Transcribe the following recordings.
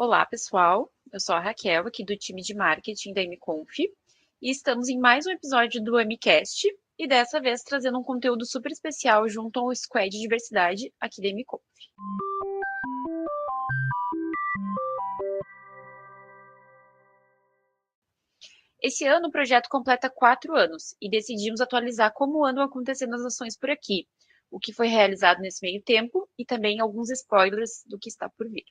Olá, pessoal. Eu sou a Raquel, aqui do time de marketing da MConf, e estamos em mais um episódio do AmiCast, e dessa vez trazendo um conteúdo super especial junto ao Squad de Diversidade aqui da MConf. Esse ano o projeto completa 4 anos e decidimos atualizar como andam acontecendo as ações por aqui, o que foi realizado nesse meio tempo e também alguns spoilers do que está por vir.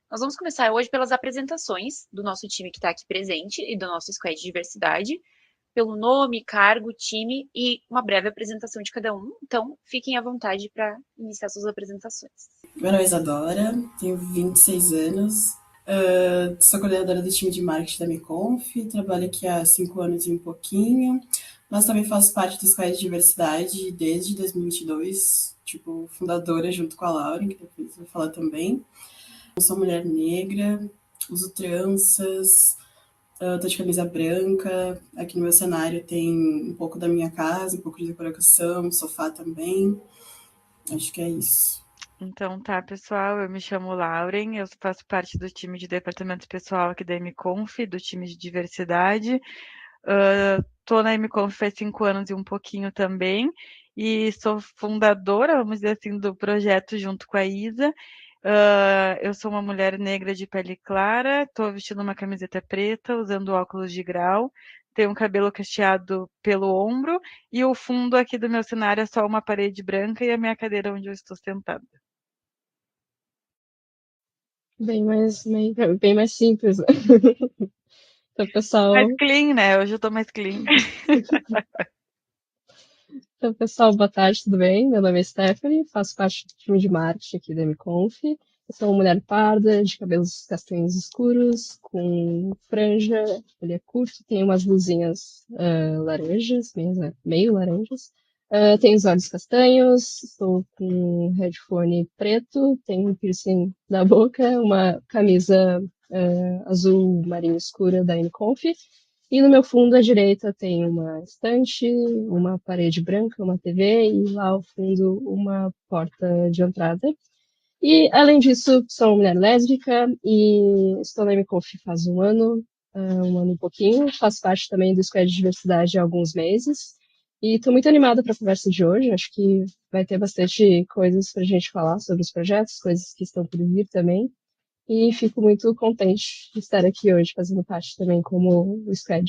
Nós vamos começar hoje pelas apresentações do nosso time que está aqui presente e do nosso Squad de Diversidade, pelo nome, cargo, time e uma breve apresentação de cada um. Então, fiquem à vontade para iniciar suas apresentações. Meu nome é Isadora, tenho 26 anos, sou coordenadora do time de marketing da MConf, trabalho aqui há 5 anos e um pouquinho, mas também faço parte do Squad de Diversidade desde 2022, fundadora junto com a Lauren, que depois vai falar também. Eu sou mulher negra, uso tranças, tô de camisa branca, aqui no meu cenário tem um pouco da minha casa, um pouco de decoração, sofá também, acho que é isso. Então tá, pessoal, eu me chamo Lauren, eu faço parte do time de departamento pessoal aqui da MConf, do time de diversidade. Tô na MConf faz 5 anos e um pouquinho também, e sou fundadora, vamos dizer assim, do projeto junto com a Isa. Eu sou uma mulher negra de pele clara, estou vestindo uma camiseta preta, usando óculos de grau, tenho um cabelo cacheado pelo ombro, e o fundo aqui do meu cenário é só uma parede branca e a minha cadeira onde eu estou sentada. Bem mais simples. Então, pessoal. Mais clean, né? Hoje eu tô mais clean. Então, pessoal, boa tarde, tudo bem? Meu nome é Stephanie, faço parte do time de marketing aqui da MConf. Eu sou uma mulher parda, de cabelos castanhos escuros, com franja, ele é curto, tem umas luzinhas laranjas, meio laranjas. Tenho os olhos castanhos, estou com um headphone preto, tenho um piercing na boca, uma camisa azul marinho escura da MConf. E no meu fundo à direita tem uma estante, uma parede branca, uma TV e lá ao fundo uma porta de entrada. E além disso, sou uma mulher lésbica e estou na MConf faz um ano e pouquinho. Faço parte também do Squad de Diversidade há alguns meses. E estou muito animada para a conversa de hoje. Acho que vai ter bastante coisas para a gente falar sobre os projetos, coisas que estão por vir também. E fico muito contente de estar aqui hoje, fazendo parte também como o Squad.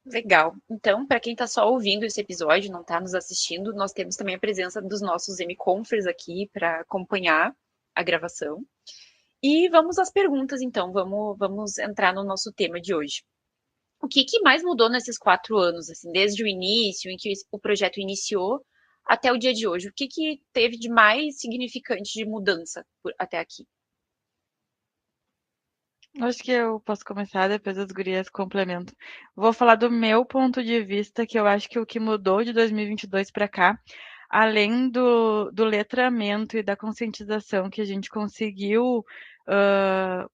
Legal. Então, para quem está só ouvindo esse episódio, não está nos assistindo, nós temos também a presença dos nossos MConfers aqui para acompanhar a gravação. E vamos às perguntas, então. Vamos entrar no nosso tema de hoje. O que mais mudou nesses 4 anos, assim, desde o início, em que o projeto iniciou, até o dia de hoje? O que teve de mais significante de mudança até aqui? Acho que eu posso começar, depois as gurias complementam. Vou falar do meu ponto de vista, que eu acho que o que mudou de 2022 para cá, além do letramento e da conscientização que a gente conseguiu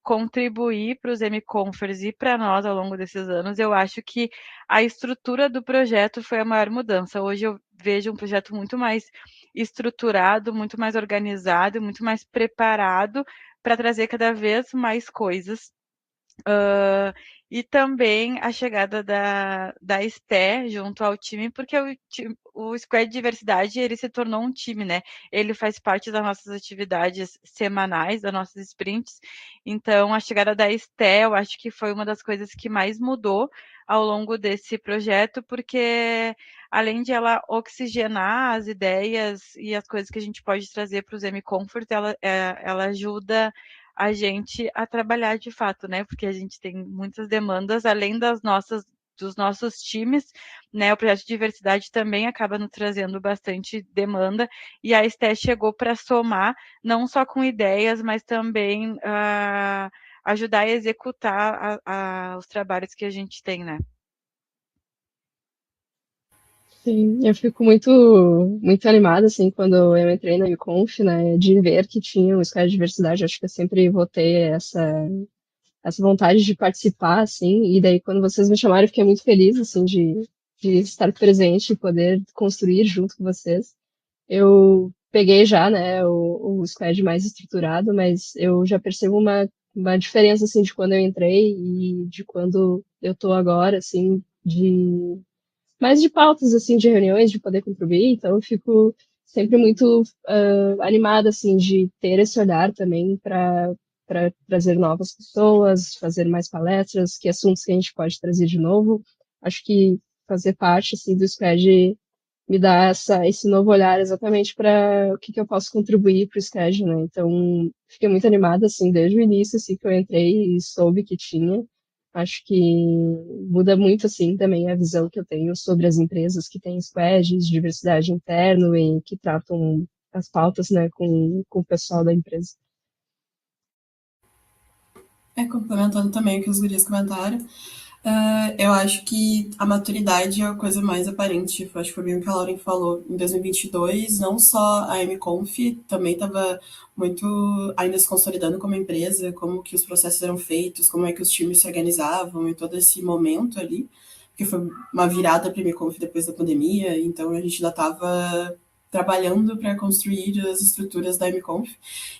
contribuir para os MConfers e para nós ao longo desses anos, eu acho que a estrutura do projeto foi a maior mudança. Hoje eu vejo um projeto muito mais estruturado, muito mais organizado, muito mais preparado para trazer cada vez mais coisas. E também a chegada da Esté junto ao time, porque o Squad de Diversidade ele se tornou um time, né? Ele faz parte das nossas atividades semanais, das nossas sprints. Então, a chegada da Esté, eu acho que foi uma das coisas que mais mudou ao longo desse projeto, porque além de ela oxigenar as ideias e as coisas que a gente pode trazer para os MConfers, ela ajuda a gente a trabalhar de fato, né? Porque a gente tem muitas demandas, além dos nossos times, né? O projeto de diversidade também acaba nos trazendo bastante demanda, e a Esté chegou para somar, não só com ideias, mas também ajudar a executar os trabalhos que a gente tem, né? Sim, eu fico muito animada, assim, quando eu entrei na UConf, né, de ver que tinha um Squad de Diversidade. Acho que eu sempre vou ter essa vontade de participar, assim, e daí quando vocês me chamaram, eu fiquei muito feliz, assim, de estar presente e poder construir junto com vocês. Eu peguei já, né, o squad mais estruturado, mas eu já percebo uma diferença, assim, de quando eu entrei e de quando eu tô agora, assim, mais de pautas, assim, de reuniões, de poder contribuir, então eu fico sempre muito animada, assim, de ter esse olhar também para trazer novas pessoas, fazer mais palestras, que assuntos que a gente pode trazer de novo. Acho que fazer parte, assim, do squad me dá esse novo olhar exatamente para o que eu posso contribuir para o SCAD, né? Então, fiquei muito animada, assim, desde o início, assim, que eu entrei e soube que tinha. Acho que muda muito, assim, também a visão que eu tenho sobre as empresas que têm squads, diversidade interna e que tratam as pautas, né, com o pessoal da empresa. Complementando também o que os gurias comentaram, eu acho que a maturidade é a coisa mais aparente. Acho que foi bem o que a Lauren falou. Em 2022, não só a MConf também estava muito ainda se consolidando como empresa, como que os processos eram feitos, como é que os times se organizavam e todo esse momento ali, que foi uma virada para a MConf depois da pandemia, então a gente ainda estava trabalhando para construir as estruturas da MConf.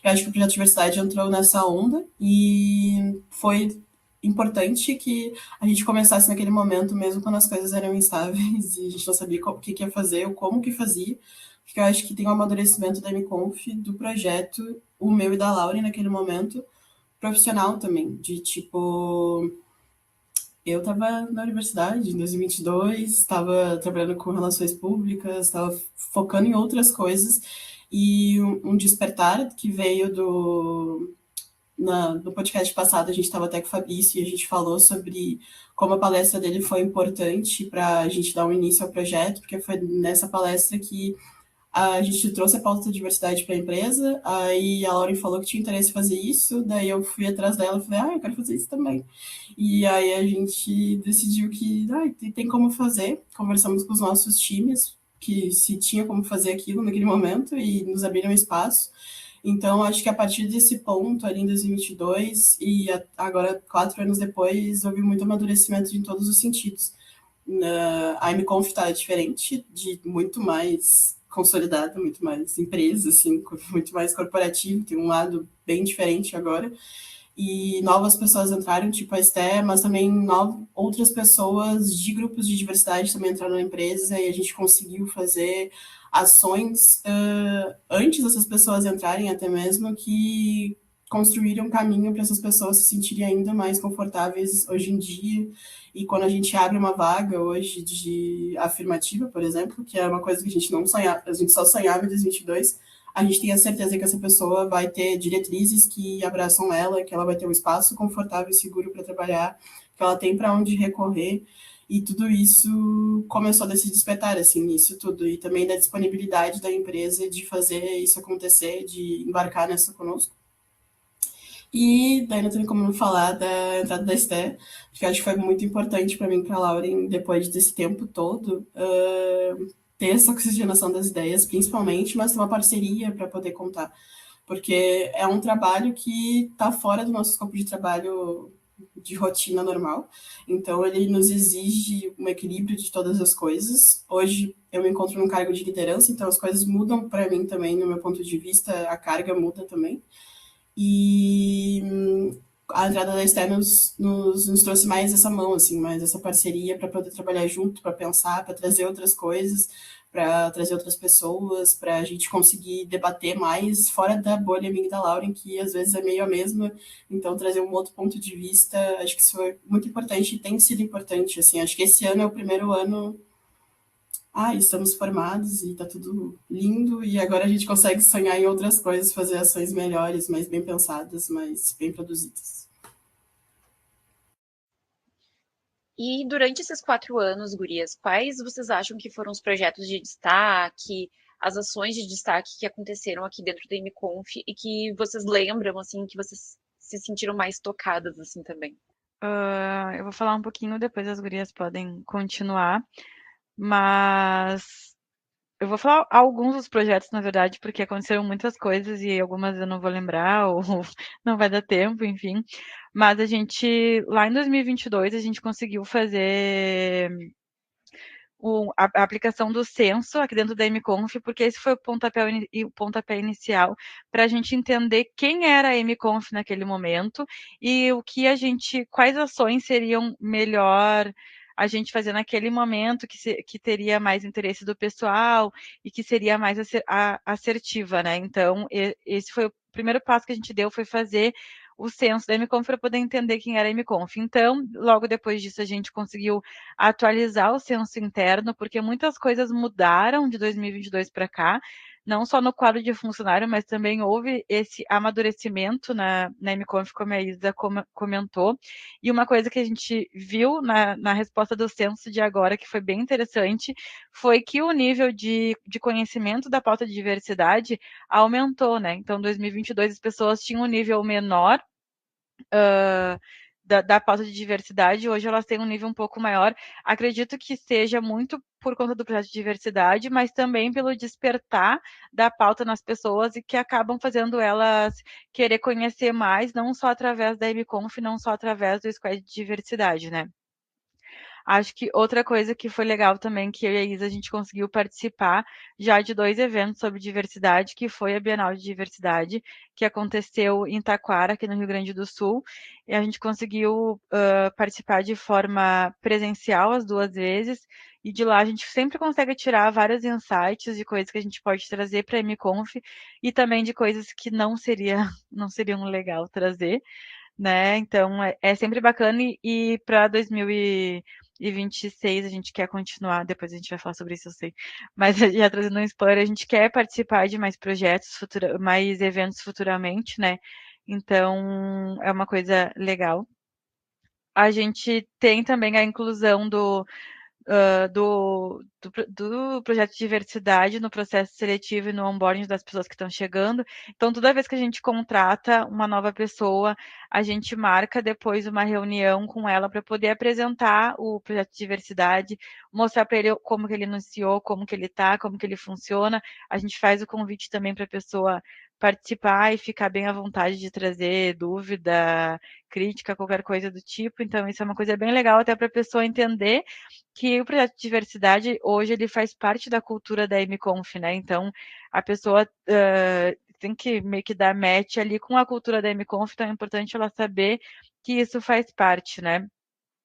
Eu acho que o projeto de diversidade entrou nessa onda e foi importante que a gente começasse naquele momento, mesmo quando as coisas eram instáveis e a gente não sabia o que ia fazer ou como que fazia, porque eu acho que tem um amadurecimento da MConf, do projeto, o meu e da Lauren naquele momento, profissional também, de tipo, eu estava na universidade em 2022, estava trabalhando com relações públicas, estava focando em outras coisas, e um despertar que veio no podcast passado, a gente estava até com o Fabrício e a gente falou sobre como a palestra dele foi importante para a gente dar um início ao projeto, porque foi nessa palestra que a gente trouxe a pauta da diversidade para a empresa, aí a Lauren falou que tinha interesse em fazer isso, daí eu fui atrás dela e falei, eu quero fazer isso também. E aí a gente decidiu que tem como fazer, conversamos com os nossos times, que se tinha como fazer aquilo naquele momento, e nos abriram espaço. Então, acho que a partir desse ponto, ali em 2022, e agora, 4 anos depois, houve muito amadurecimento em todos os sentidos. A MConf está diferente, de muito mais consolidada, muito mais empresa, assim, muito mais corporativo, tem um lado bem diferente agora. E novas pessoas entraram, tipo a Esté, mas também outras pessoas de grupos de diversidade também entraram na empresa e a gente conseguiu fazer ações antes dessas pessoas entrarem até mesmo que construíram um caminho para essas pessoas se sentirem ainda mais confortáveis hoje em dia. E quando a gente abre uma vaga hoje de afirmativa, por exemplo, que é uma coisa que a gente não sonhava, a gente só sonhava em 2022, a gente tem a certeza que essa pessoa vai ter diretrizes que abraçam ela, que ela vai ter um espaço confortável e seguro para trabalhar, que ela tem para onde recorrer. E tudo isso começou a se despertar, assim, nisso tudo. E também da disponibilidade da empresa de fazer isso acontecer, de embarcar nessa conosco. E daí não tem como não falar da entrada da Esté, porque acho que foi muito importante para mim e para a Lauren, depois desse tempo todo, ter essa oxigenação das ideias, principalmente, mas ter uma parceria para poder contar. Porque é um trabalho que está fora do nosso escopo de trabalho de rotina normal. Então, ele nos exige um equilíbrio de todas as coisas. Hoje, eu me encontro num cargo de liderança, então as coisas mudam para mim também, no meu ponto de vista, a carga muda também. E a entrada da Esther nos trouxe mais essa mão, assim, mais essa parceria para poder trabalhar junto, para pensar, para trazer outras coisas, para trazer outras pessoas, para a gente conseguir debater mais fora da bolha minha e da Lauren, que às vezes é meio a mesma, então trazer um outro ponto de vista, acho que isso foi muito importante e tem sido importante, assim, acho que esse ano é o primeiro ano estamos formados e tá tudo lindo, e agora a gente consegue sonhar em outras coisas, fazer ações melhores, mais bem pensadas, mais bem produzidas. E durante esses 4 anos, gurias, quais vocês acham que foram os projetos de destaque, as ações de destaque que aconteceram aqui dentro da MConf e que vocês lembram, assim, que vocês se sentiram mais tocadas, assim, também? Eu vou falar um pouquinho, depois as gurias podem continuar, mas eu vou falar alguns dos projetos, na verdade, porque aconteceram muitas coisas e algumas eu não vou lembrar ou não vai dar tempo, enfim. Mas lá em 2022, a gente conseguiu fazer a aplicação do censo aqui dentro da MConf, porque esse foi o pontapé inicial para a gente entender quem era a MConf naquele momento e quais ações seriam melhor a gente fazer naquele momento que teria mais interesse do pessoal e que seria mais assertiva, né? Então, esse foi o primeiro passo que a gente deu, foi fazer o censo da MConf para poder entender quem era a MConf. Então, logo depois disso, a gente conseguiu atualizar o censo interno, porque muitas coisas mudaram de 2022 para cá, não só no quadro de funcionário, mas também houve esse amadurecimento na MConf, como a Isa comentou. E uma coisa que a gente viu na resposta do censo de agora, que foi bem interessante, foi que o nível de conhecimento da pauta de diversidade aumentou, né? Então, em 2022, as pessoas tinham um nível menor da pauta de diversidade, hoje elas têm um nível um pouco maior. Acredito que seja muito por conta do projeto de diversidade, mas também pelo despertar da pauta nas pessoas e que acabam fazendo elas querer conhecer mais, não só através da MConf, não só através do Squad de diversidade, né? Acho que outra coisa que foi legal também, que eu e a Isa, a gente conseguiu participar já de 2 eventos sobre diversidade, que foi a Bienal de Diversidade, que aconteceu em Taquara, aqui no Rio Grande do Sul, e a gente conseguiu participar de forma presencial as 2 vezes, e de lá a gente sempre consegue tirar vários insights de coisas que a gente pode trazer para a MConf, e também de coisas que não seriam legal trazer, né? Então é sempre bacana e para 2026 a gente quer continuar, depois a gente vai falar sobre isso, eu sei. Mas já trazendo um spoiler, a gente quer participar de mais projetos, mais eventos futuramente, né? Então é uma coisa legal. A gente tem também a inclusão do projeto de diversidade no processo seletivo e no onboarding das pessoas que estão chegando. Então, toda vez que a gente contrata uma nova pessoa, a gente marca depois uma reunião com ela para poder apresentar o projeto de diversidade, mostrar para ele como que ele iniciou, como que ele está, como que ele funciona. A gente faz o convite também para a pessoa participar e ficar bem à vontade de trazer dúvida, crítica, qualquer coisa do tipo. Então, isso é uma coisa bem legal até para a pessoa entender que o projeto de diversidade hoje ele faz parte da cultura da MConf, né? Então a pessoa tem que meio que dar match ali com a cultura da MConf, então é importante ela saber que isso faz parte, né?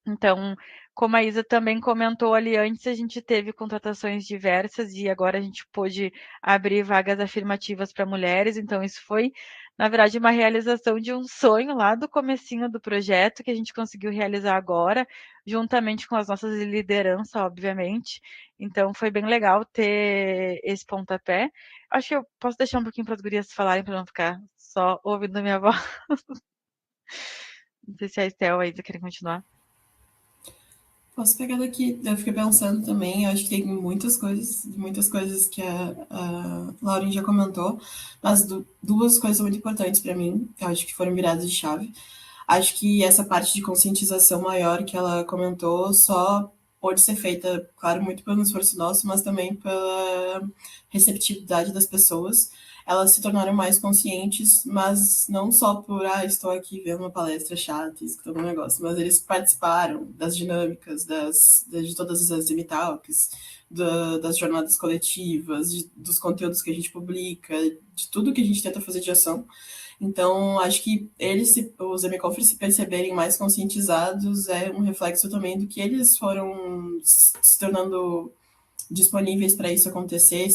Então, como a Isa também comentou ali antes, a gente teve contratações diversas e agora a gente pôde abrir vagas afirmativas para mulheres. Então, isso foi, na verdade, uma realização de um sonho lá do comecinho do projeto que a gente conseguiu realizar agora, juntamente com as nossas lideranças, obviamente. Então, foi bem legal ter esse pontapé. Acho que eu posso deixar um pouquinho para as gurias falarem para não ficar só ouvindo minha voz. Não sei se a Estel ou a Isa querem continuar. Posso pegar daqui. Eu fiquei pensando também, eu acho que tem muitas coisas que a Lauren já comentou, mas duas coisas muito importantes para mim, eu acho que foram viradas de chave. Acho que essa parte de conscientização maior que ela comentou só pode ser feita, claro, muito pelo esforço nosso, mas também pela receptividade das pessoas. Elas se tornaram mais conscientes, mas não só por, estou aqui vendo uma palestra chata, escutando um negócio, mas eles participaram das dinâmicas, de todas as Talks, das jornadas coletivas, dos conteúdos que a gente publica, de tudo que a gente tenta fazer de ação. Então, acho que os MConfers se perceberem mais conscientizados é um reflexo também do que eles foram se tornando disponíveis para isso acontecer,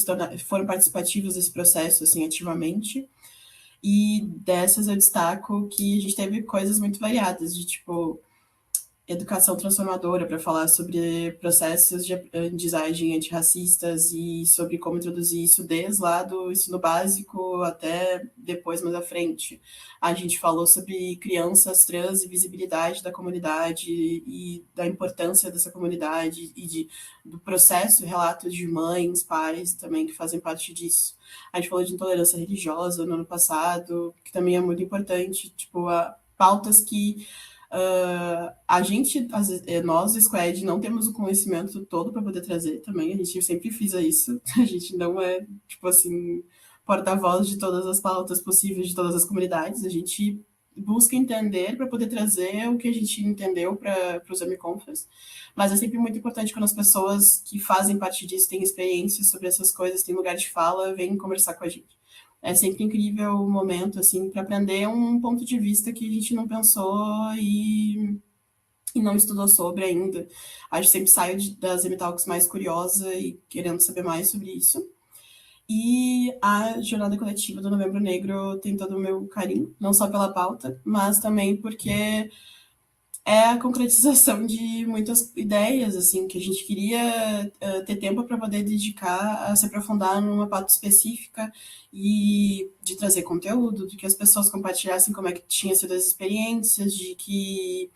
foram participativos desse processo, assim, ativamente. E dessas eu destaco que a gente teve coisas muito variadas, de tipo educação transformadora para falar sobre processos de aprendizagem antirracistas e sobre como introduzir isso desde lá do ensino básico até depois, mais à frente. A gente falou sobre crianças trans e visibilidade da comunidade e da importância dessa comunidade e do processo, relatos de mães, pais também que fazem parte disso. A gente falou de intolerância religiosa no ano passado, que também é muito importante, tipo, pautas que nós, Squad, não temos o conhecimento todo para poder trazer também. A gente sempre frisa isso. A gente não é, tipo assim, porta-voz de todas as pautas possíveis de todas as comunidades. A gente busca entender para poder trazer o que a gente entendeu para os MConfs, mas é sempre muito importante quando as pessoas que fazem parte disso têm experiência sobre essas coisas, têm lugar de fala, vêm conversar com a gente. É sempre incrível o momento, assim, para aprender um ponto de vista que a gente não pensou e não estudou sobre ainda. A gente sempre saio das M-Talks mais curiosa e querendo saber mais sobre isso. E a jornada coletiva do Novembro Negro tem todo o meu carinho, não só pela pauta, mas também porque é a concretização de muitas ideias, assim, que a gente queria ter tempo para poder dedicar a se aprofundar numa pauta específica e de trazer conteúdo, de que as pessoas compartilhassem como é que tinha sido as experiências, de que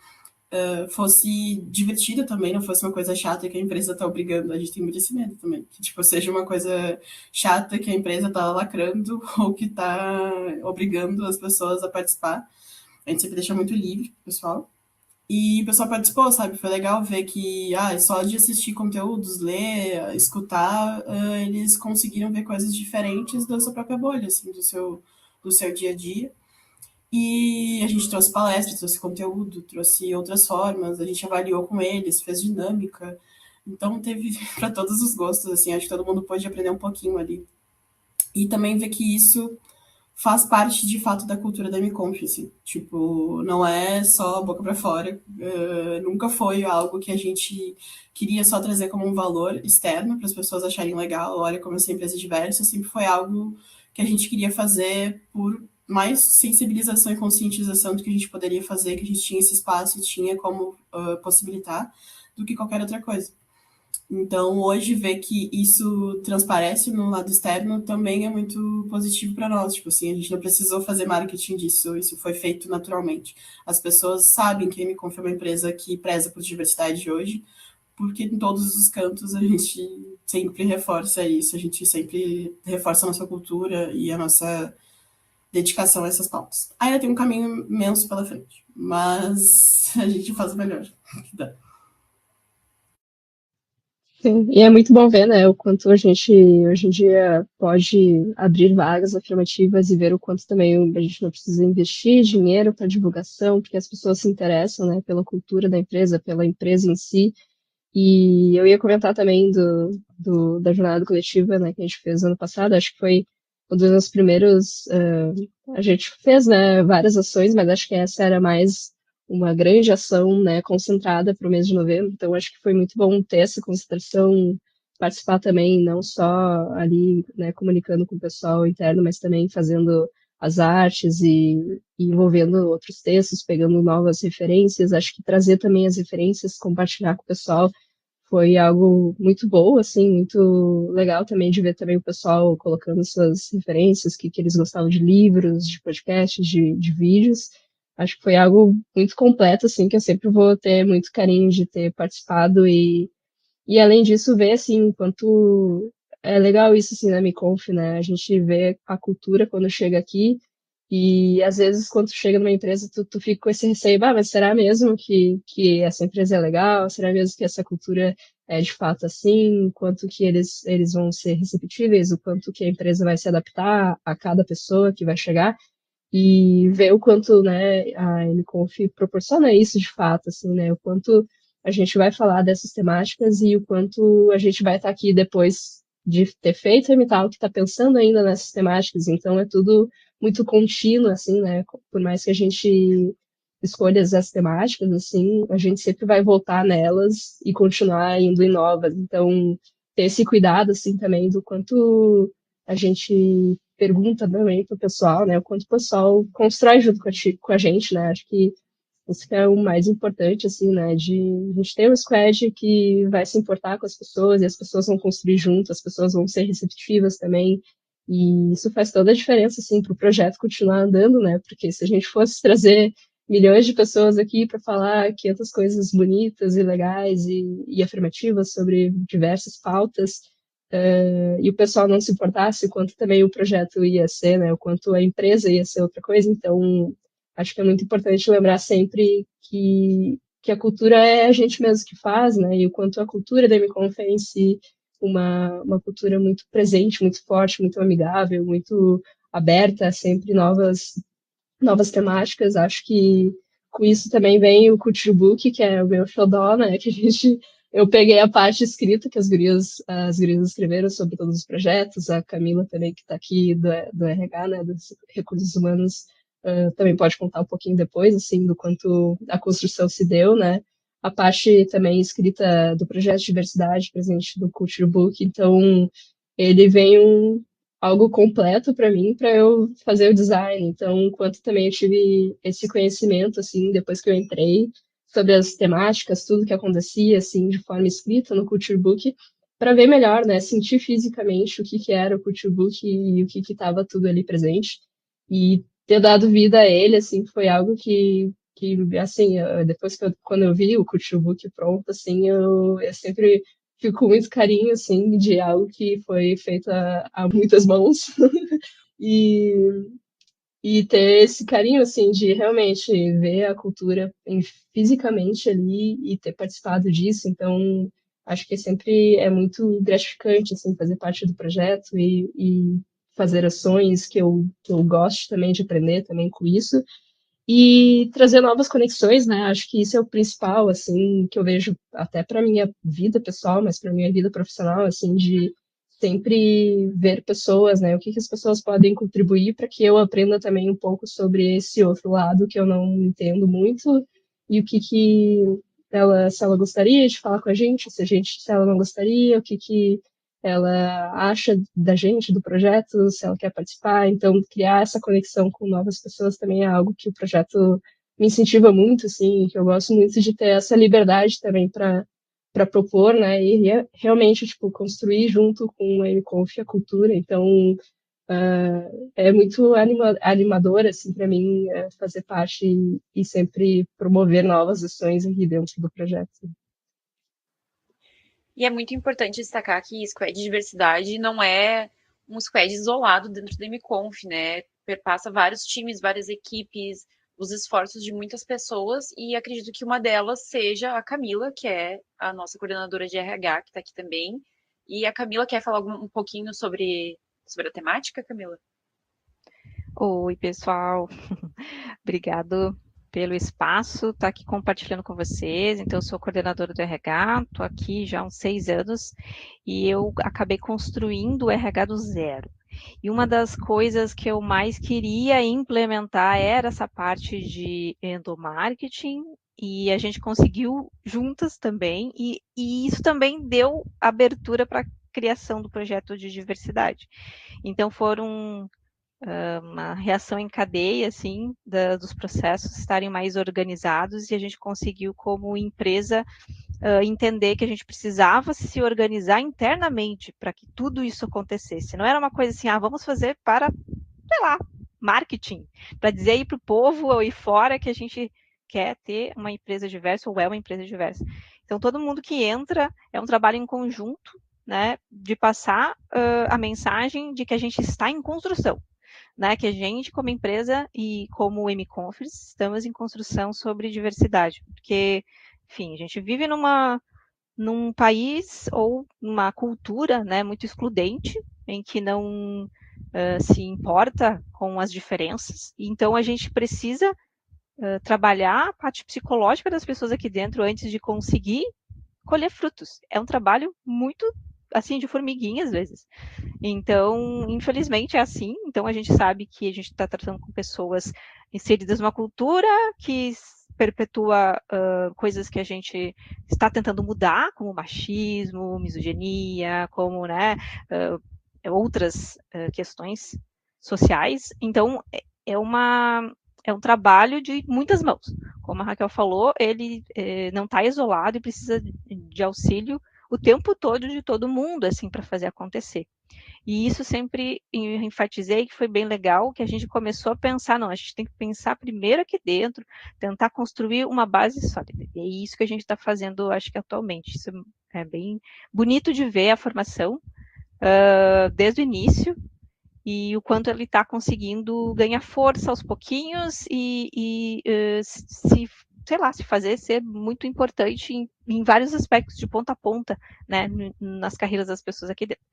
fosse divertido também, não fosse uma coisa chata que a empresa está obrigando. A gente tem muito esse medo também, que tipo, seja uma coisa chata que a empresa está lacrando ou que está obrigando as pessoas a participar. A gente sempre deixa muito livre pro pessoal. E o pessoal participou, sabe? Foi legal ver que só de assistir conteúdos, ler, escutar, eles conseguiram ver coisas diferentes da sua própria bolha, assim, do seu dia a dia. E a gente trouxe palestras, trouxe conteúdo, trouxe outras formas, a gente avaliou com eles, fez dinâmica. Então teve para todos os gostos, assim, acho que todo mundo pôde aprender um pouquinho ali. E também ver que isso faz parte de fato da cultura da MConf, assim. Tipo, não é só boca para fora, nunca foi algo que a gente queria só trazer como um valor externo para as pessoas acharem legal, olha como essa empresa é diversa, sempre foi algo que a gente queria fazer por mais sensibilização e conscientização do que a gente poderia fazer, que a gente tinha esse espaço e tinha como possibilitar, do que qualquer outra coisa. Então, hoje, ver que isso transparece no lado externo também é muito positivo para nós. Tipo assim, a gente não precisou fazer marketing disso, isso foi feito naturalmente. As pessoas sabem que a MConf é uma empresa que preza por diversidade hoje, porque em todos os cantos a gente sempre reforça isso, a gente sempre reforça a nossa cultura e a nossa dedicação a essas pautas. Ainda tem um caminho imenso pela frente, mas a gente faz o melhor que dá. Sim, e é muito bom ver, né, o quanto a gente hoje em dia pode abrir vagas afirmativas e ver o quanto também a gente não precisa investir dinheiro para divulgação, porque as pessoas se interessam, né, pela cultura da empresa, pela empresa em si. E eu ia comentar também da jornada coletiva, né, que a gente fez ano passado, acho que foi um dos primeiros, a gente fez, né, várias ações, mas acho que essa era mais uma grande ação, né, concentrada para o mês de novembro, então acho que foi muito bom ter essa concentração, participar também, não só ali, né, comunicando com o pessoal interno, mas também fazendo as artes e envolvendo outros textos, pegando novas referências, acho que trazer também as referências, compartilhar com o pessoal, foi algo muito bom, assim, muito legal também de ver também o pessoal colocando suas referências, que eles gostavam de livros, de podcasts, de vídeos. Acho que foi algo muito completo, assim, que eu sempre vou ter muito carinho de ter participado e além disso, ver, assim, quanto é legal isso, assim, na MiConf, né? A gente vê a cultura quando chega aqui e, às vezes, quando tu chega numa empresa, tu fica com esse receio, mas será mesmo que essa empresa é legal? Será mesmo que essa cultura é de fato assim? Quanto que eles vão ser receptíveis? O quanto que a empresa vai se adaptar a cada pessoa que vai chegar? E ver o quanto, né, a MConf proporciona isso de fato, assim, né, o quanto a gente vai falar dessas temáticas e o quanto a gente vai estar aqui depois de ter feito a MTAL, que está pensando ainda nessas temáticas, então é tudo muito contínuo, assim, né, por mais que a gente escolha as temáticas, assim, a gente sempre vai voltar nelas e continuar indo em novas, então ter esse cuidado, assim, também do quanto a gente pergunta também para o pessoal, né? O quanto o pessoal constrói junto com a gente, né? Acho que isso que é o mais importante, assim, né? De a gente ter um squad que vai se importar com as pessoas e as pessoas vão construir junto, as pessoas vão ser receptivas também. E isso faz toda a diferença, assim, para o projeto continuar andando, né? Porque se a gente fosse trazer milhões de pessoas aqui para falar 500 coisas bonitas e legais e afirmativas sobre diversas pautas, e o pessoal não se importasse, o quanto também o projeto ia ser, né? O quanto a empresa ia ser outra coisa. Então, acho que é muito importante lembrar sempre que a cultura é a gente mesmo que faz, né? E o quanto a cultura da MConf é em si uma cultura muito presente, muito forte, muito amigável, muito aberta a sempre novas temáticas. Acho que com isso também vem o Culture Book, que é o meu xodó, né? Eu peguei a parte escrita que as gurias escreveram sobre todos os projetos, a Camila também, que está aqui do RH, né, dos Recursos Humanos, também pode contar um pouquinho depois, assim, do quanto a construção se deu, né? A parte também escrita do projeto de diversidade presente no Culture Book, então ele vem algo completo para mim, para eu fazer o design. Então, enquanto também eu tive esse conhecimento, assim, depois que eu entrei, sobre as temáticas, tudo que acontecia, assim, de forma escrita no Culture Book, para ver melhor, né, sentir fisicamente o que era o Culture Book e o que estava tudo ali presente. E ter dado vida a ele, assim, foi algo que assim, depois quando eu vi o Culture Book pronto, assim, eu sempre fico com muito carinho, assim, de algo que foi feito a muitas mãos. e, e ter esse carinho, assim, de realmente ver a cultura fisicamente ali e ter participado disso. Então, acho que sempre é muito gratificante, assim, fazer parte do projeto e fazer ações que eu gosto também de aprender também com isso e trazer novas conexões, né? Acho que isso é o principal, assim, que eu vejo até para minha vida pessoal, mas para minha vida profissional, assim, de sempre ver pessoas, né? O que as pessoas podem contribuir para que eu aprenda também um pouco sobre esse outro lado que eu não entendo muito e o que ela, se ela gostaria de falar com a gente, se ela não gostaria, o que ela acha da gente, do projeto, se ela quer participar. Então, criar essa conexão com novas pessoas também é algo que o projeto me incentiva muito, assim, que eu gosto muito de ter essa liberdade também para propor, né, e realmente, tipo, construir junto com a MConf a cultura. Então, é muito animador, assim, para mim, fazer parte e sempre promover novas ações aqui dentro do projeto. E é muito importante destacar que Squad de Diversidade não é um squad isolado dentro da MConf, né? Perpassa vários times, várias equipes, os esforços de muitas pessoas, e acredito que uma delas seja a Camila, que é a nossa coordenadora de RH, que está aqui também. E a Camila quer falar um pouquinho sobre a temática, Camila? Oi, pessoal. Obrigado pelo espaço, estar aqui compartilhando com vocês. Então, eu sou coordenadora do RH, estou aqui já há uns 6 anos e eu acabei construindo o RH do zero. E uma das coisas que eu mais queria implementar era essa parte de endomarketing, e a gente conseguiu juntas também, e isso também deu abertura para a criação do projeto de diversidade. Então, foram uma reação em cadeia, assim, dos processos estarem mais organizados, e a gente conseguiu, como empresa, entender que a gente precisava se organizar internamente para que tudo isso acontecesse. Não era uma coisa assim, vamos fazer para, sei lá, marketing, para dizer aí para o povo aí fora que a gente quer ter uma empresa diversa ou é uma empresa diversa. Então, todo mundo que entra é um trabalho em conjunto, né, de passar a mensagem de que a gente está em construção, né, que a gente, como empresa e como MConference, estamos em construção sobre diversidade, porque, enfim, a gente vive num país ou numa cultura, né, muito excludente, em que não se importa com as diferenças, então a gente precisa trabalhar a parte psicológica das pessoas aqui dentro antes de conseguir colher frutos. É um trabalho muito, assim, de formiguinha às vezes. Então, infelizmente é assim. Então, a gente sabe que a gente está tratando com pessoas inseridas numa cultura que perpetua coisas que a gente está tentando mudar, como machismo, misoginia, como, né, outras questões sociais. Então, é um trabalho de muitas mãos. Como a Raquel falou, ele não está isolado e precisa de auxílio o tempo todo de todo mundo, assim, para fazer acontecer. E isso sempre enfatizei que foi bem legal, que a gente começou a pensar, não, a gente tem que pensar primeiro aqui dentro, tentar construir uma base sólida. E é isso que a gente está fazendo, acho que atualmente. Isso é bem bonito de ver a formação desde o início, e o quanto ele está conseguindo ganhar força aos pouquinhos e se fazer ser muito importante em vários aspectos, de ponta a ponta, né, nas carreiras das pessoas aqui dentro.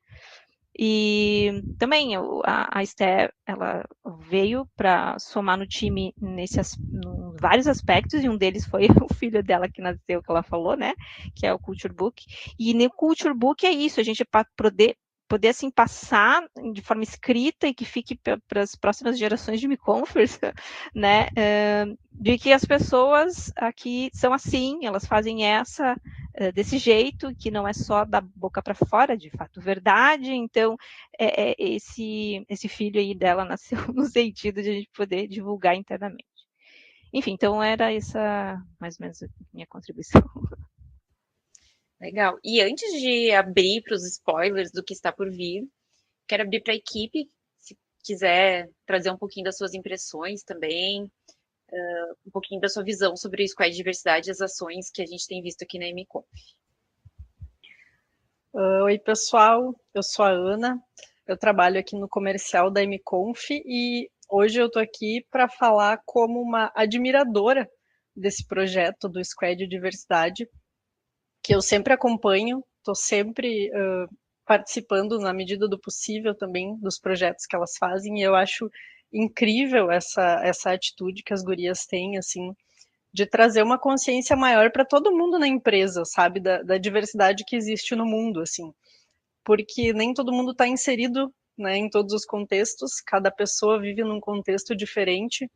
E também a Esté, ela veio para somar no time em vários aspectos, e um deles foi o filho dela que nasceu, que ela falou, né? Que é o Culture Book. E no Culture Book é isso, a gente poder assim passar de forma escrita e que fique para as próximas gerações de MiConfers, né, de que as pessoas aqui são assim, elas fazem desse jeito, que não é só da boca para fora, de fato, verdade. Então, esse filho aí dela nasceu no sentido de a gente poder divulgar internamente. Enfim, então era essa mais ou menos a minha contribuição. Legal. E antes de abrir para os spoilers do que está por vir, quero abrir para a equipe, se quiser trazer um pouquinho das suas impressões também, um pouquinho da sua visão sobre o Squad de Diversidade e as ações que a gente tem visto aqui na MConf. Oi, pessoal. Eu sou a Ana. Eu trabalho aqui no comercial da MConf e hoje eu estou aqui para falar como uma admiradora desse projeto do Squad de Diversidade, que eu sempre acompanho, estou sempre participando na medida do possível também dos projetos que elas fazem, e eu acho incrível essa atitude que as gurias têm, assim, de trazer uma consciência maior para todo mundo na empresa, sabe, da diversidade que existe no mundo, assim, porque nem todo mundo está inserido, né, em todos os contextos, cada pessoa vive num contexto diferente,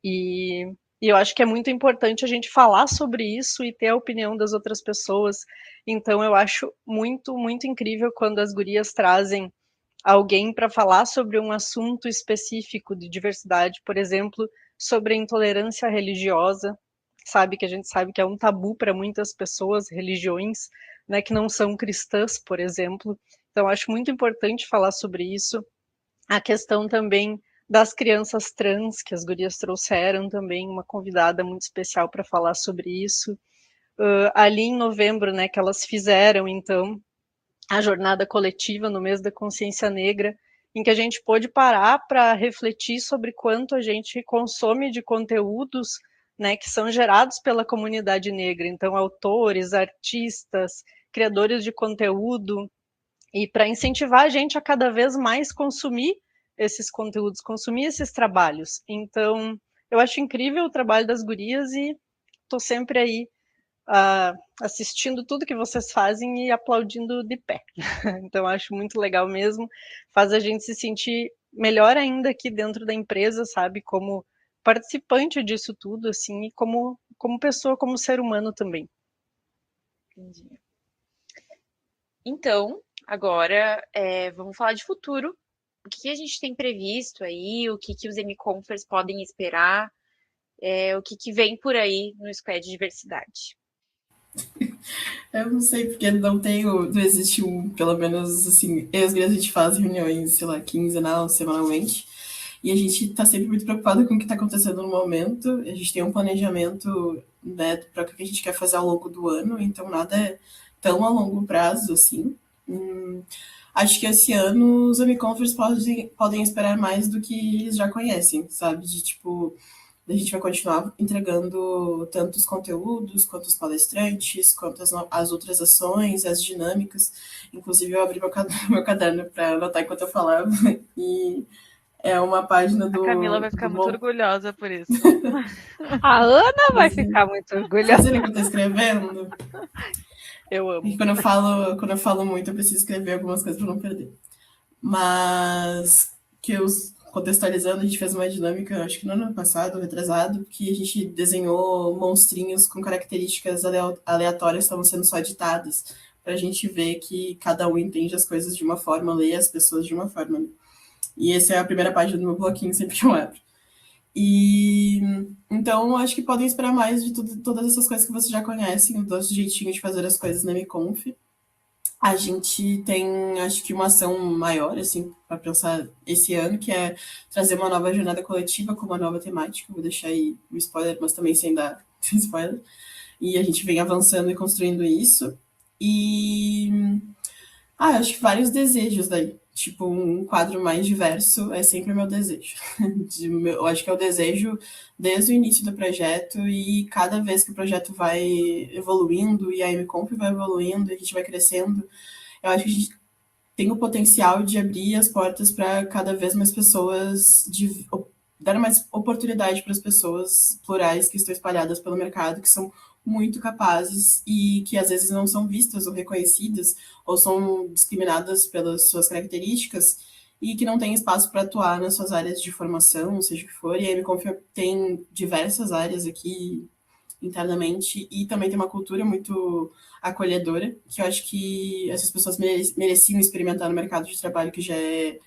e eu acho que é muito importante a gente falar sobre isso e ter a opinião das outras pessoas. Então eu acho muito, muito incrível quando as gurias trazem alguém para falar sobre um assunto específico de diversidade, por exemplo, sobre a intolerância religiosa, sabe, que a gente sabe que é um tabu para muitas pessoas, religiões, né, que não são cristãs, por exemplo. Então acho muito importante falar sobre isso. A questão também das crianças trans, que as gurias trouxeram também, uma convidada muito especial para falar sobre isso. Ali em novembro, né, que elas fizeram, então, a jornada coletiva no mês da consciência negra, em que a gente pôde parar para refletir sobre quanto a gente consome de conteúdos, né, que são gerados pela comunidade negra, então autores, artistas, criadores de conteúdo, e para incentivar a gente a cada vez mais consumir esses conteúdos, consumir esses trabalhos. Então, eu acho incrível o trabalho das gurias e estou sempre aí assistindo tudo que vocês fazem e aplaudindo de pé. Então, acho muito legal mesmo, faz a gente se sentir melhor ainda aqui dentro da empresa, sabe, como participante disso tudo, assim, e como pessoa, como ser humano também. Entendi. Então, agora vamos falar de futuro. O que a gente tem previsto aí? O que os MConfers podem esperar? O que vem por aí no Squad de Diversidade? Eu não sei, porque não existe pelo menos, assim, eu e as gurias a gente faz reuniões, sei lá, quinzenal, semanalmente, e a gente tá sempre muito preocupado com o que tá acontecendo no momento, a gente tem um planejamento, né, para o que a gente quer fazer ao longo do ano, então nada é tão a longo prazo, assim. Acho que esse ano os Amiconfers podem esperar mais do que eles já conhecem, sabe, de tipo... A gente vai continuar entregando tanto os conteúdos, quanto os palestrantes, quanto as outras ações, as dinâmicas. Inclusive, eu abri meu caderno para anotar enquanto eu falava. E é uma página do... A Camila vai ficar muito orgulhosa por isso. A Ana vai ficar muito orgulhosa. Você enquanto eu tô escrevendo? Eu amo. E quando eu falo muito, eu preciso escrever algumas coisas para não perder. Mas contextualizando, a gente fez uma dinâmica, acho que no ano passado, retrasado, que a gente desenhou monstrinhos com características aleatórias que estavam sendo só ditadas, para a gente ver que cada um entende as coisas de uma forma, lê as pessoas de uma forma. Né? E essa é a primeira página do meu bloquinho, sempre que eu abro. E então acho que podem esperar mais de todas essas coisas que vocês já conhecem, o nosso jeitinho de fazer as coisas na MConf. A gente tem, acho que, uma ação maior, assim, para pensar esse ano, que é trazer uma nova jornada coletiva com uma nova temática. Vou deixar aí o spoiler, mas também sem dar spoiler. E a gente vem avançando e construindo isso. E acho que vários desejos daí. Tipo, um quadro mais diverso é sempre o meu desejo. Eu acho que é o desejo desde o início do projeto, e cada vez que o projeto vai evoluindo e a MConf vai evoluindo e a gente vai crescendo, eu acho que a gente tem o potencial de abrir as portas para cada vez mais pessoas, dar mais oportunidade para as pessoas plurais que estão espalhadas pelo mercado, que são muito capazes e que às vezes não são vistas ou reconhecidas ou são discriminadas pelas suas características e que não têm espaço para atuar nas suas áreas de formação, seja o que for. E a MConf tem diversas áreas aqui internamente e também tem uma cultura muito acolhedora, que eu acho que essas pessoas mereciam experimentar no mercado de trabalho que já é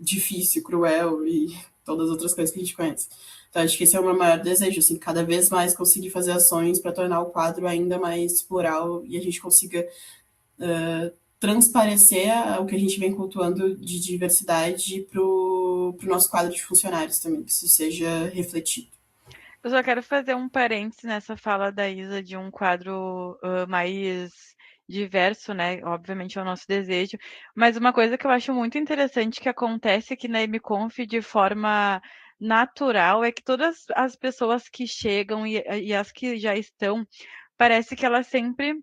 difícil, cruel e todas as outras coisas que a gente conhece. Então, acho que esse é o meu maior desejo, assim, cada vez mais conseguir fazer ações para tornar o quadro ainda mais plural e a gente consiga transparecer o que a gente vem cultuando de diversidade para o nosso quadro de funcionários também, que isso seja refletido. Eu só quero fazer um parênteses nessa fala da Isa de um quadro mais diverso, né? Obviamente é o nosso desejo, mas uma coisa que eu acho muito interessante que acontece aqui na MConf de forma natural é que todas as pessoas que chegam e as que já estão, parece que elas sempre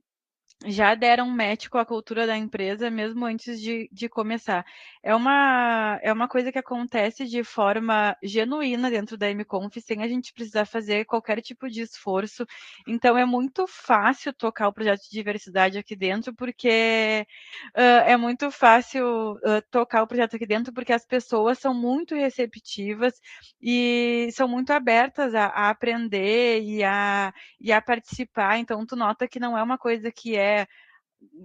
já deram match com a cultura da empresa mesmo antes de começar. É uma coisa que acontece de forma genuína dentro da MConf, sem a gente precisar fazer qualquer tipo de esforço. Então, é muito fácil tocar o projeto de diversidade aqui dentro, porque é muito fácil tocar o projeto aqui dentro, porque as pessoas são muito receptivas e são muito abertas a aprender e a participar. Então, tu nota que não é uma coisa que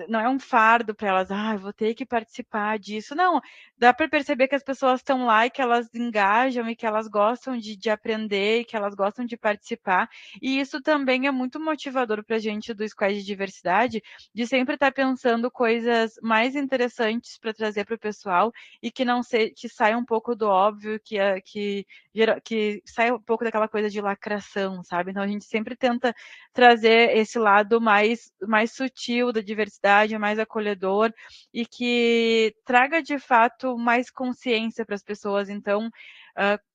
não é um fardo para elas, ah, vou ter que participar disso. Não, dá para perceber que as pessoas estão lá e que elas engajam e que elas gostam de aprender e que elas gostam de participar. E isso também é muito motivador para a gente do Squad de Diversidade, de sempre estar pensando coisas mais interessantes para trazer para o pessoal e que não se, que saia um pouco do óbvio, que saia um pouco daquela coisa de lacração, sabe? Então a gente sempre tenta trazer esse lado mais sutil da diversidade, mais acolhedor e que traga de fato mais consciência para as pessoas. Então,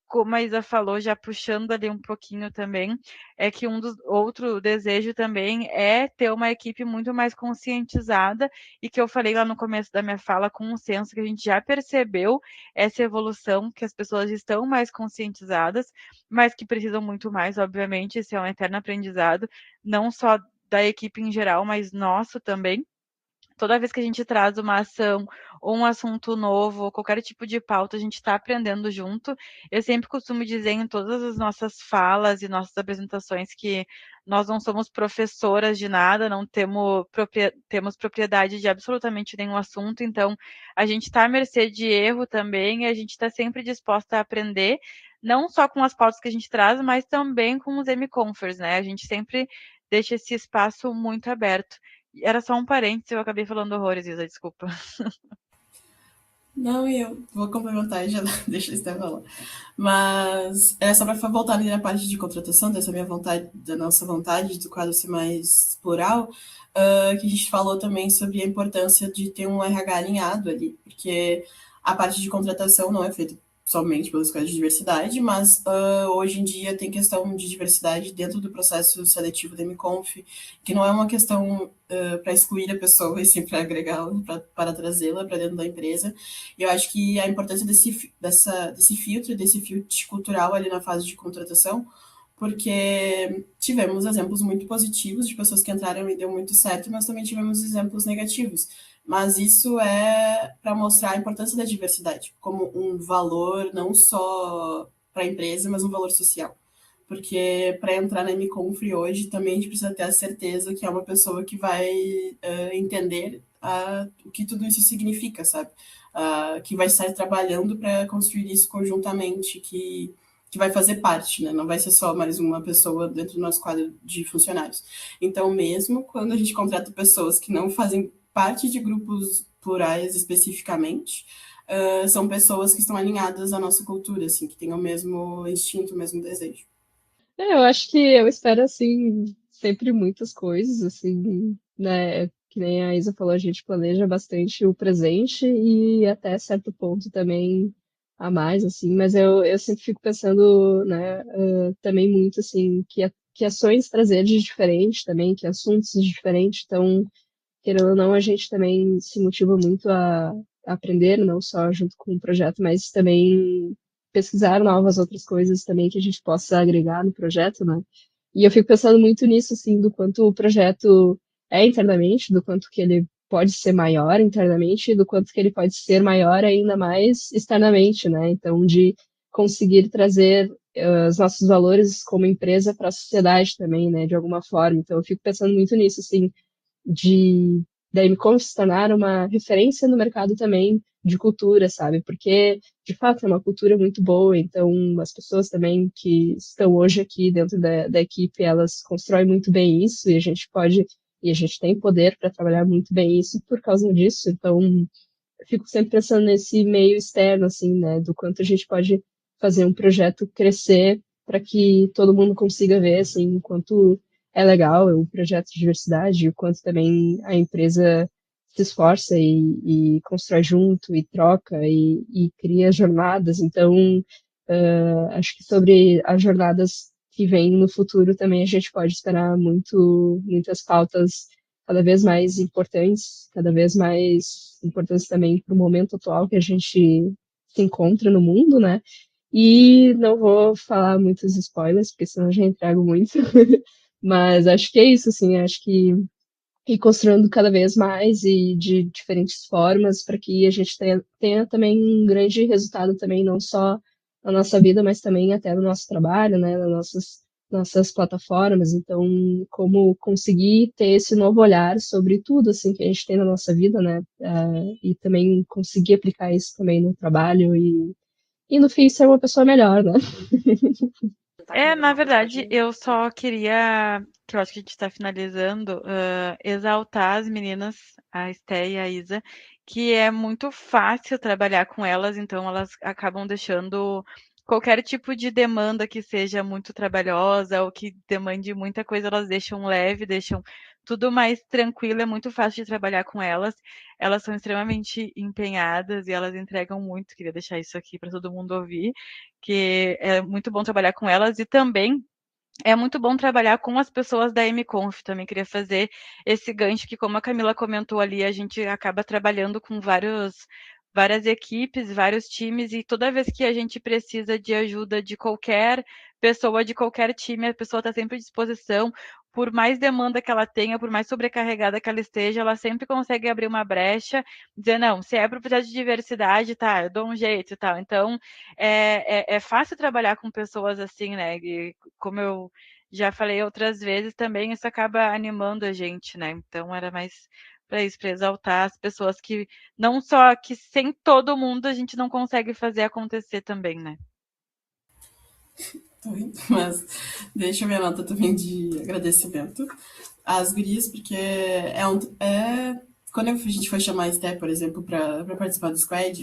como a Isa falou, já puxando ali um pouquinho também, é que outro desejo também é ter uma equipe muito mais conscientizada e que eu falei lá no começo da minha fala com um senso que a gente já percebeu essa evolução, que as pessoas estão mais conscientizadas, mas que precisam muito mais, obviamente, esse é um eterno aprendizado, não só da equipe em geral, mas nosso também. Toda vez que a gente traz uma ação ou um assunto novo, ou qualquer tipo de pauta, a gente está aprendendo junto. Eu sempre costumo dizer em todas as nossas falas e nossas apresentações que nós não somos professoras de nada, não temos propriedade de absolutamente nenhum assunto, então a gente está à mercê de erro também e a gente está sempre disposta a aprender, não só com as pautas que a gente traz, mas também com os MConfers, né? A gente sempre deixa esse espaço muito aberto. Era só um parênteses, eu acabei falando horrores, Isa, desculpa. Não, e eu vou complementar e já deixa a Esther falar. Mas é só para voltar ali na parte de contratação, dessa minha vontade, da nossa vontade do quadro ser mais plural, que a gente falou também sobre a importância de ter um RH alinhado ali, porque a parte de contratação não é feita somente pelas coisas de diversidade, mas hoje em dia tem questão de diversidade dentro do processo seletivo da MConf, que não é uma questão para excluir a pessoa, e sim para agregá-la, para trazê-la para dentro da empresa. E eu acho que a importância desse filtro, desse filtro cultural ali na fase de contratação, porque tivemos exemplos muito positivos de pessoas que entraram e deu muito certo, mas também tivemos exemplos negativos. Mas isso é para mostrar a importância da diversidade como um valor não só para a empresa, mas um valor social. Porque para entrar na MConf hoje também a gente precisa ter a certeza que é uma pessoa que vai entender o que tudo isso significa, sabe? Que vai estar trabalhando para construir isso conjuntamente, que vai fazer parte, né? Não vai ser só mais uma pessoa dentro do nosso quadro de funcionários. Então, mesmo quando a gente contrata pessoas que não fazem parte de grupos plurais especificamente, são pessoas que estão alinhadas à nossa cultura, assim, que têm o mesmo instinto, o mesmo desejo. Eu acho que eu espero, assim, sempre muitas coisas, assim, né? Que nem a Isa falou, a gente planeja bastante o presente e até certo ponto também a mais, assim, mas eu sempre fico pensando, né, também muito, assim, que ações trazer de diferente também, que assuntos diferentes, então, querendo ou não, a gente também se motiva muito aprender, não só junto com o projeto, mas também pesquisar novas outras coisas também que a gente possa agregar no projeto, né? E eu fico pensando muito nisso, assim, do quanto o projeto é internamente, do quanto que ele pode ser maior internamente e do quanto que ele pode ser maior ainda mais externamente, né? Então, de conseguir trazer os nossos valores como empresa para a sociedade também, né? De alguma forma. Então, eu fico pensando muito nisso, assim, de da MCOM se tornar uma referência no mercado também de cultura, sabe? Porque, de fato, é uma cultura muito boa, então as pessoas também que estão hoje aqui dentro da equipe, elas constroem muito bem isso e a gente pode, e a gente tem poder para trabalhar muito bem isso por causa disso, então eu fico sempre pensando nesse meio externo, assim, né, do quanto a gente pode fazer um projeto crescer para que todo mundo consiga ver, assim, o quanto é legal o projeto de diversidade, o quanto também a empresa se esforça e constrói junto e troca e cria jornadas. Então, acho que sobre as jornadas que vêm no futuro também a gente pode esperar muitas pautas cada vez mais importantes, cada vez mais importantes também para o momento atual que a gente se encontra no mundo, né? E não vou falar muitos spoilers, porque senão eu já entrego muito. Mas acho que é isso, assim, acho que ir construindo cada vez mais e de diferentes formas para que a gente tenha também um grande resultado também, não só na nossa vida, mas também até no nosso trabalho, né, nas nossas plataformas. Então, como conseguir ter esse novo olhar sobre tudo, assim, que a gente tem na nossa vida, né, e também conseguir aplicar isso também no trabalho e no fim ser uma pessoa melhor, né? Na verdade, eu só queria, que eu acho que a gente está finalizando, exaltar as meninas, a Esté e a Isa, que é muito fácil trabalhar com elas, então elas acabam deixando qualquer tipo de demanda que seja muito trabalhosa ou que demande muita coisa, elas deixam leve, deixam tudo mais tranquilo, é muito fácil de trabalhar com elas. Elas são extremamente empenhadas e elas entregam muito. Queria deixar isso aqui para todo mundo ouvir, que é muito bom trabalhar com elas e também é muito bom trabalhar com as pessoas da MConf. Também queria fazer esse gancho que, como a Camila comentou ali, a gente acaba trabalhando com várias equipes, vários times, e toda vez que a gente precisa de ajuda de qualquer pessoa, de qualquer time, a pessoa está sempre à disposição. Por mais demanda que ela tenha, por mais sobrecarregada que ela esteja, ela sempre consegue abrir uma brecha, dizer, não, se é para precisar de diversidade, tá, eu dou um jeito e tal. Então, é fácil trabalhar com pessoas assim, né? E como eu já falei outras vezes também, isso acaba animando a gente, né? Então era mais para isso, para exaltar as pessoas que não só que sem todo mundo a gente não consegue fazer acontecer também, né? Mas deixa minha nota também de agradecimento às gurias, porque quando a gente foi chamar a Esté, por exemplo, para participar do Squad,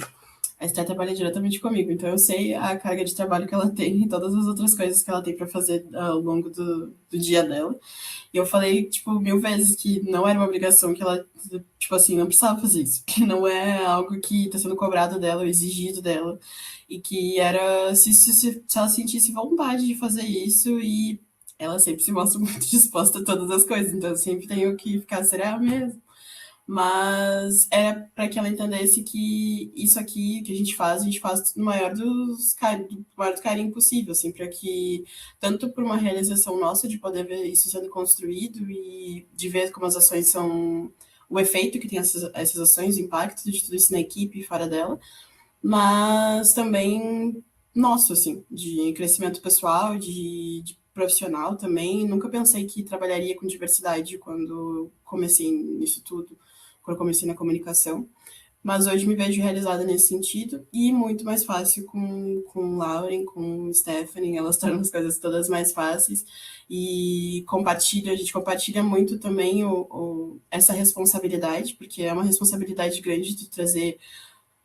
a Esté trabalha diretamente comigo, então eu sei a carga de trabalho que ela tem e todas as outras coisas que ela tem para fazer ao longo do dia dela. E eu falei, tipo, 1000 vezes que não era uma obrigação, que ela, tipo assim, não precisava fazer isso, que não é algo que está sendo cobrado dela, ou exigido dela, e que era se ela sentisse vontade de fazer isso, e ela sempre se mostra muito disposta a todas as coisas, então eu sempre tenho que ficar, será mesmo? Mas é para que ela entendesse que isso aqui que a gente faz no maior do maior do carinho possível, assim, para que, tanto por uma realização nossa de poder ver isso sendo construído e de ver como as ações são, o efeito que tem essas ações, o impacto de tudo isso na equipe e fora dela, mas também nosso, assim, de crescimento pessoal, de profissional também. Nunca pensei que trabalharia com diversidade quando comecei nisso tudo, quando comecei na comunicação. Mas hoje me vejo realizada nesse sentido e muito mais fácil com Lauren, com Stephanie, elas tornam as coisas todas mais fáceis e a gente compartilha muito também essa responsabilidade, porque é uma responsabilidade grande de trazer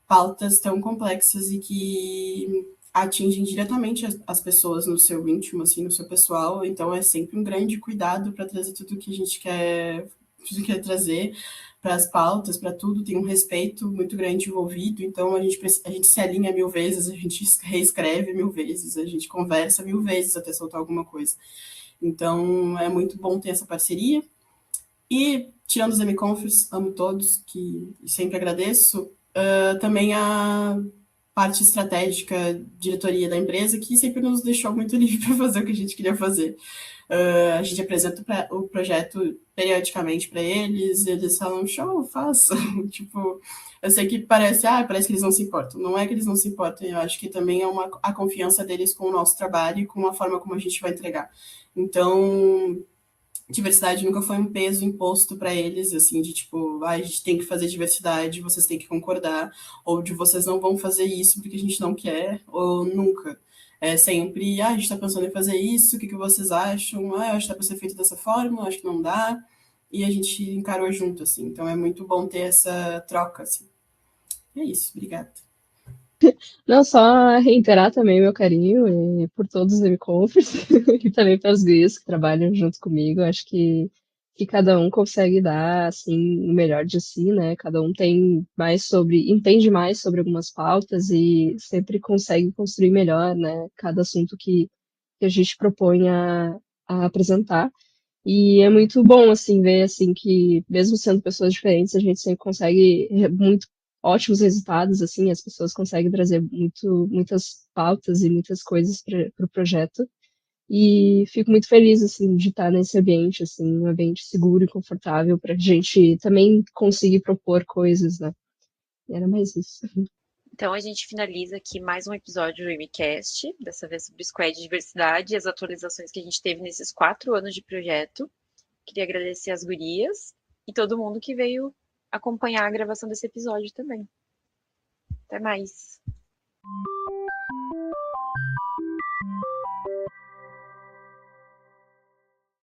pautas tão complexas e que atingem diretamente as pessoas no seu íntimo, assim, no seu pessoal. Então é sempre um grande cuidado para trazer tudo que a gente quer trazer para as pautas, para tudo, tem um respeito muito grande envolvido, então a gente se alinha 1000 vezes, a gente reescreve 1000 vezes, a gente conversa 1000 vezes até soltar alguma coisa. Então é muito bom ter essa parceria. E, tirando os MConfs, amo todos, que sempre agradeço. também a parte estratégica, diretoria da empresa, que sempre nos deixou muito livre para fazer o que a gente queria fazer. A gente apresenta o projeto periodicamente para eles, e eles falam, show, faça. Tipo, eu sei que parece que eles não se importam. Não é que eles não se importam, eu acho que também é a confiança deles com o nosso trabalho e com a forma como a gente vai entregar. Então, diversidade nunca foi um peso imposto para eles, assim, de tipo, a gente tem que fazer diversidade, vocês têm que concordar, ou de vocês não vão fazer isso porque a gente não quer, ou nunca. É sempre, a gente está pensando em fazer isso, o que vocês acham? Eu acho que dá para ser feito dessa forma, eu acho que não dá. E a gente encarou junto, assim. Então é muito bom ter essa troca, assim. E é isso, obrigada. Não, só reiterar também meu carinho por todos os MConfs e também pelas gurias que trabalham junto comigo. Acho que cada um consegue dar assim o melhor de si, né? Cada um entende mais sobre algumas pautas e sempre consegue construir melhor, né? Cada assunto que a gente propõe a apresentar. E é muito bom, assim, ver, assim, que mesmo sendo pessoas diferentes, a gente sempre consegue muito ótimos resultados, assim, as pessoas conseguem trazer muitas pautas e muitas coisas para o projeto. E fico muito feliz, assim, de estar nesse ambiente, assim, um ambiente seguro e confortável para a gente também conseguir propor coisas, né? E era mais isso. Então a gente finaliza aqui mais um episódio do MCast, dessa vez sobre Squad de Diversidade e as atualizações que a gente teve nesses 4 anos de projeto. Queria agradecer as gurias e todo mundo que veio acompanhar a gravação desse episódio também. Até mais!